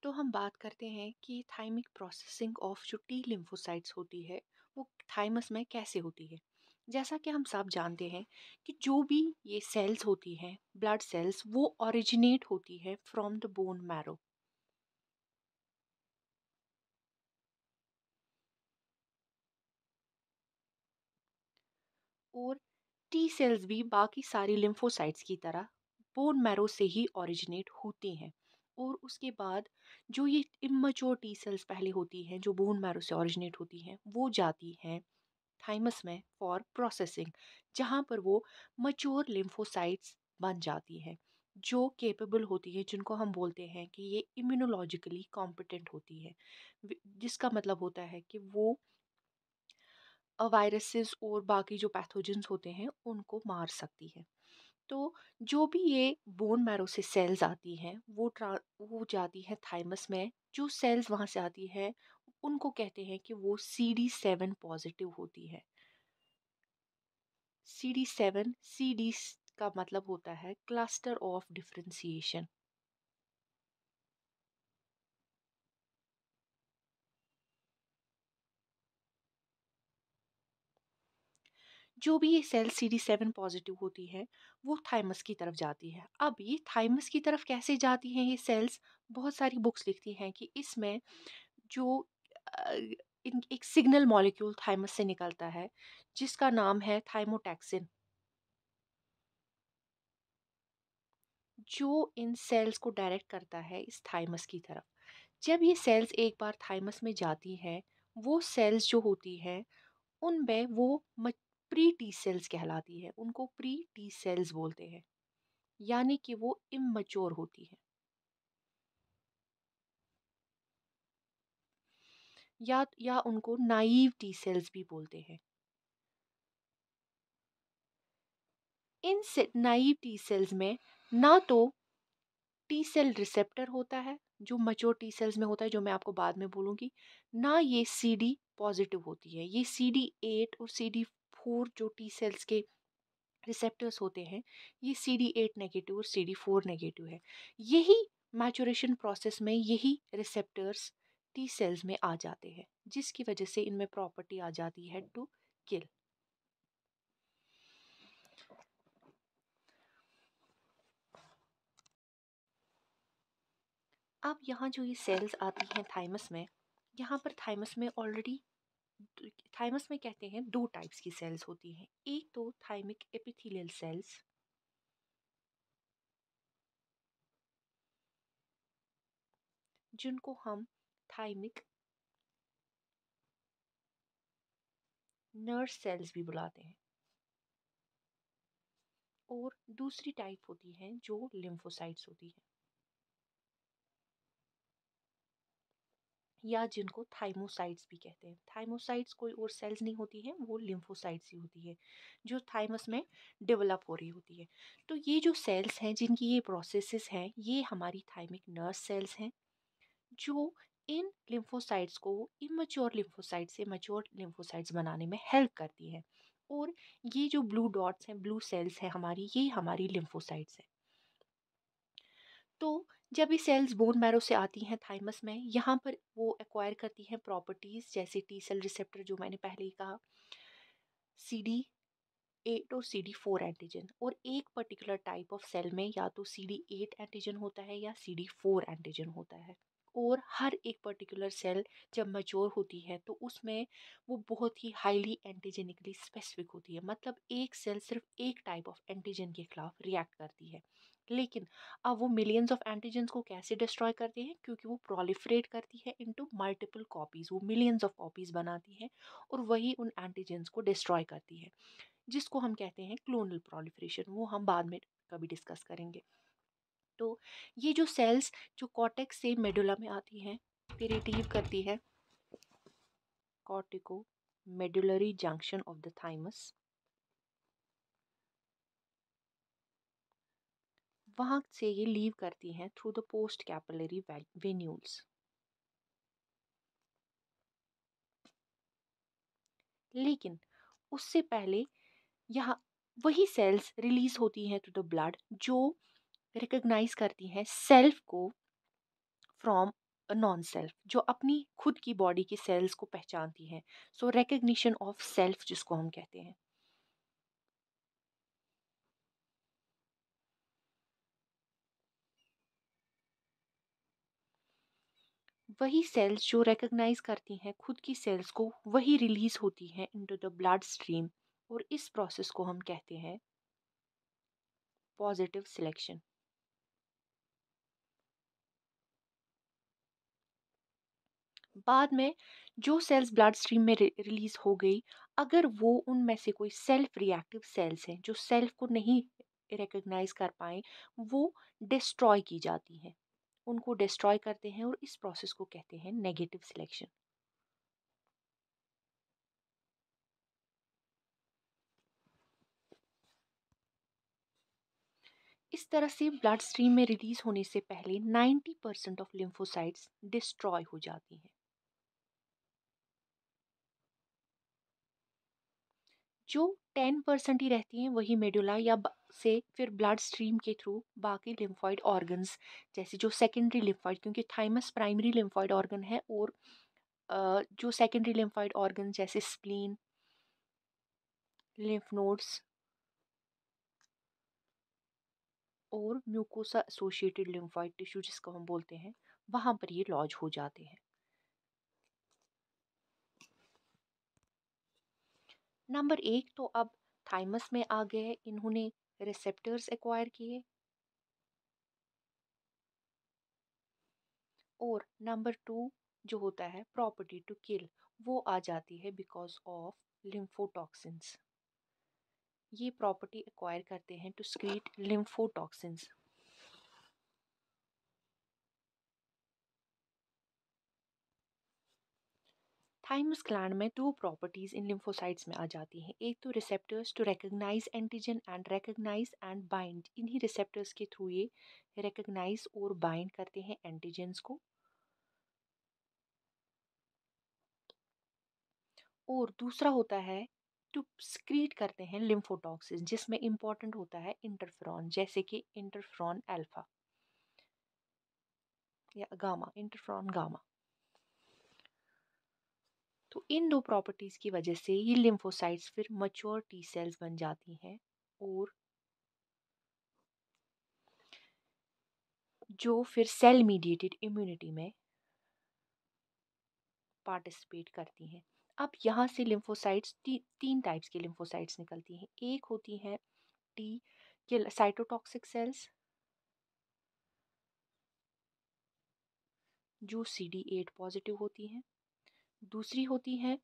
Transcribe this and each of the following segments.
तो हम बात करते हैं कि थाइमिक प्रोसेसिंग ऑफ जो टी लिम्फोसाइट्स होती है वो थाइमस में कैसे होती है। जैसा कि हम सब जानते हैं कि जो भी ये सेल्स होती हैं, ब्लड सेल्स, वो ओरिजिनेट होती है फ्रॉम द बोन मैरो। और टी सेल्स भी बाकी सारी लिम्फोसाइट्स की तरह बोन मैरो से ही ओरिजिनेट होती हैं। और उसके बाद जो ये इमैच्योर टी सेल्स पहले होती हैं जो बोन मैरो से ओरिजिनेट होती हैं वो जाती हैं थाइमस में फॉर प्रोसेसिंग, जहाँ पर वो मच्योर लिम्फोसाइट्स बन जाती हैं जो केपेबल होती है, जिनको हम बोलते हैं कि ये इम्यूनोलॉजिकली कॉम्पिटेंट होती है। जिसका मतलब होता है कि वो वायरसेस और बाकी जो पैथोजेंस होते हैं उनको मार सकती है। तो जो भी ये बोन मैरो से सेल्स आती हैं वो जाती है थाइमस में। जो सेल्स वहाँ से आती है उनको कहते हैं कि वो CD7 पॉजिटिव होती है। CD7 CD का मतलब होता है क्लस्टर ऑफ डिफरेंशिएशन। जो भी ये सेल CD7 पॉजिटिव होती है वो थाइमस की तरफ जाती है। अब ये थाइमस की तरफ कैसे जाती हैं ये सेल्स, बहुत सारी बुक्स लिखती हैं कि इसमें जो अ, एक सिग्नल मॉलिक्यूल थाइमस से निकलता है जिसका नाम है थाइमोटैक्सिन, जो इन सेल्स को डायरेक्ट करता है इस थाइमस की तरफ। जब ये सेल्स एक बार थाइमस में जाती है, वो सेल्स जो होती है उनमें वो प्री टी सेल्स कहलाती है, उनको प्री टी सेल्स बोलते हैं। यानी कि वो इमैच्योर होती है, या उनको नाइव टी सेल्स भी बोलते हैं। इन नाइव टी सेल्स में ना तो टी सेल रिसेप्टर होता है जो मैच्योर टी सेल्स में होता है, जो मैं आपको बाद में बोलूँगी, ना ये CD पॉजिटिव होती है। ये CD8 और CD4 जो टी सेल्स के रिसेप्टर्स होते हैं, ये CD8 नेगेटिव और CD4 नेगेटिव है। यही मैच्योरेशन प्रोसेस में यही रिसेप्टर्स टी सेल्स में आ जाते हैं, जिसकी वजह से इनमें प्रॉपर्टी आ जाती है टू किल। अब यहाँ जो ये सेल्स आती हैं थाइमस में, यहाँ पर थाइमस में ऑलरेडी, थाइमस में कहते हैं दो टाइप्स की सेल्स होती हैं। एक तो थाइमिक एपिथेलियल सेल्स, जिनको हम थाइमिक नर्व सेल्स भी बुलाते हैं। और दूसरी टाइप होती है जो लिम्फोसाइट्स होती है, या जिनको थाइमोसाइट्स भी कहते हैं। थाइमोसाइट्स कोई और सेल्स नहीं होती हैं, वो लिम्फोसाइट्स ही होती है जो थाइमस में डेवलप हो रही होती है। तो ये जो सेल्स हैं जिनकी ये प्रोसेसेस हैं, ये हमारी थाइमिक नर्व सेल्स हैं जो इन लिम्फोसाइट्स को इमेच्योर लिम्फोसाइट से मैच्योर लिम्फोसाइट्स बनाने में हेल्प करती है। और ये जो ब्लू डॉट्स हैं, ब्लू सेल्स हैं हमारी, ये हमारी लिम्फोसाइट्स हैं। तो जब ये सेल्स बोन मैरो से आती हैं थाइमस में, यहाँ पर वो एक्वायर करती हैं प्रॉपर्टीज जैसे टी सेल रिसेप्टर, जो मैंने पहले ही कहा, CD8 और CD4 एंटीजन। और एक पर्टिकुलर टाइप ऑफ सेल में या तो CD8 एंटीजन होता है या CD4 एंटीजन होता है। और हर एक पर्टिकुलर सेल जब मैच्योर होती है तो उसमें वो बहुत ही हाईली एंटीजेनिकली स्पेसिफिक होती है। मतलब एक सेल सिर्फ एक टाइप ऑफ एंटीजन के खिलाफ रिएक्ट करती है। लेकिन अब वो मिलियंस ऑफ एंटीजन्स को कैसे डिस्ट्रॉय करती है, क्योंकि वो प्रोलिफरेट करती है इनटू मल्टीपल कॉपीज, वो मिलियंस ऑफ कॉपीज बनाती है और वही उन एंटीजन्स को डिस्ट्रॉय करती है, जिसको हम कहते हैं क्लोनल प्रोलिफरेशन। वो हम बाद में कभी डिस्कस करेंगे। तो ये जो सेल्स जो कॉर्टेक्स से मेडुला में आती हैं, फिर रिट्रीव करती है cortico medullary junction of the thymus, वहां से ये लीव करती हैं through the post capillary venules. लेकिन उससे पहले यहाँ वही सेल्स रिलीज होती हैं टू द ब्लड, जो रिकॉग्नाइज करती हैं सेल्फ को फ्रॉम नॉन सेल्फ, जो अपनी खुद की बॉडी के सेल्स को पहचानती हैं। सो रिकग्निशन ऑफ सेल्फ जिसको हम कहते हैं। वही सेल्स जो रिकग्नाइज करती हैं खुद की सेल्स को, वही रिलीज होती हैं इनटू द ब्लड स्ट्रीम, और इस प्रोसेस को हम कहते हैं पॉजिटिव सिलेक्शन। बाद में जो सेल्स ब्लड स्ट्रीम में रिलीज हो गई, अगर वो उनमें से कोई सेल्फ रिएक्टिव सेल्स हैं जो सेल्फ को नहीं रिकग्नाइज कर पाए, वो डिस्ट्रॉय की जाती हैं, उनको डिस्ट्रॉय करते हैं, और इस प्रोसेस को कहते हैं नेगेटिव सिलेक्शन। इस तरह से ब्लड स्ट्रीम में रिलीज होने से पहले 90% ऑफ लिम्फोसाइट्स डिस्ट्रॉय हो जाती हैं। जो 10% ही रहती हैं वही मेडुला से फिर ब्लड स्ट्रीम के थ्रू बाकी लिम्फॉइड ऑर्गन्स, जैसे जो सेकेंडरी लिम्फॉइड, क्योंकि थाइमस प्राइमरी लिम्फॉइड ऑर्गन है, और जो सेकेंडरी लिम्फॉइड ऑर्गन जैसे स्प्लीन, लिम्फ नोड्स और म्यूकोसा एसोसिएटेड लिम्फॉइड टिश्यू जिसको हम बोलते हैं, वहाँ पर ये लॉज हो जाते हैं। नंबर एक तो अब थाइमस में आ गए, इन्होंने रिसेप्टर्स एक्वायर किए। और नंबर टू जो होता है प्रॉपर्टी टू किल, वो आ जाती है बिकॉज ऑफ लिम्फोटॉक्सिन्स। ये प्रॉपर्टी एक्वायर करते हैं टू स्क्रीट लिम्फोटॉक्सिन्स। थाइमस ग्लैंड में दो प्रॉपर्टीज इन लिम्फोसाइट्स में आ जाती हैं। एक तो receptors to recognise antigen and recognise and bind, इन्हीं रिसेप्टर्स के थ्रू ये रिकग्नाइज और बाइंड करते हैं एंटीजन्स को। और दूसरा होता है टू स्क्रीट करते हैं लिम्फोटॉक्सिन, जिसमें इंपॉर्टेंट होता है इंटरफेरॉन, जैसे कि इंटरफेरॉन अल्फा या गामा, इंटरफेरॉन गामा। तो इन दो प्रॉपर्टीज की वजह से ये लिम्फोसाइट्स फिर मैच्योर टी सेल्स बन जाती हैं, और जो फिर सेल मीडिएटेड इम्यूनिटी में पार्टिसिपेट करती हैं। अब यहाँ से लिम्फोसाइट्स तीन टाइप्स की लिम्फोसाइट्स निकलती हैं। एक होती है टी साइटोटॉक्सिक सेल्स जो CD8 पॉजिटिव होती हैं। दूसरी होती है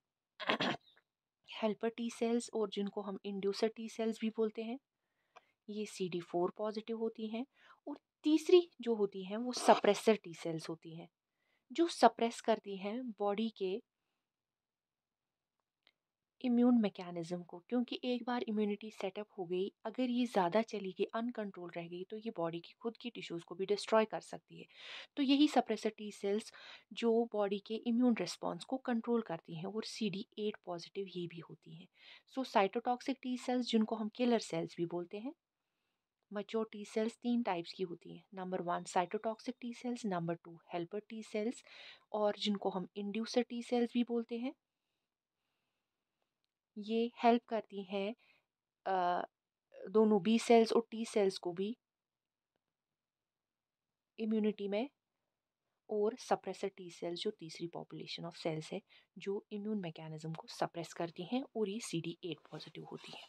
हेल्पर टी सेल्स, और जिनको हम इंड्यूसर टी सेल्स भी बोलते हैं, ये CD4 पॉजिटिव होती हैं। और तीसरी जो होती हैं वो सप्रेसर टी सेल्स होती हैं, जो सप्रेस करती हैं बॉडी के इम्यून मैकेनिज्म को, क्योंकि एक बार इम्यूनिटी सेटअप हो गई, अगर ये ज़्यादा चली गई, अनकंट्रोल रह गई, तो ये बॉडी की खुद की टिश्यूज़ को भी डिस्ट्रॉय कर सकती है। तो यही सप्रेसर टी सेल्स जो बॉडी के इम्यून रिस्पॉन्स को कंट्रोल करती हैं, और CD8 पॉजिटिव ये भी होती हैं। सो साइटोटॉक्सिक टी सेल्स जिनको हम किलर सेल्स भी बोलते हैं। मैच्योर टी सेल्स तीन टाइप्स की होती हैं। Number one cytotoxic T cells, number two helper T cells, और जिनको हम इंड्यूसर टी सेल्स भी बोलते हैं। ये हेल्प करती हैं दोनों बी सेल्स और टी सेल्स को भी इम्यूनिटी में, और सप्रेसर टी सेल्स जो तीसरी पॉपुलेशन ऑफ सेल्स है जो इम्यून मैकेनिज्म को सप्रेस करती हैं, और ये CD8 पॉजिटिव होती है।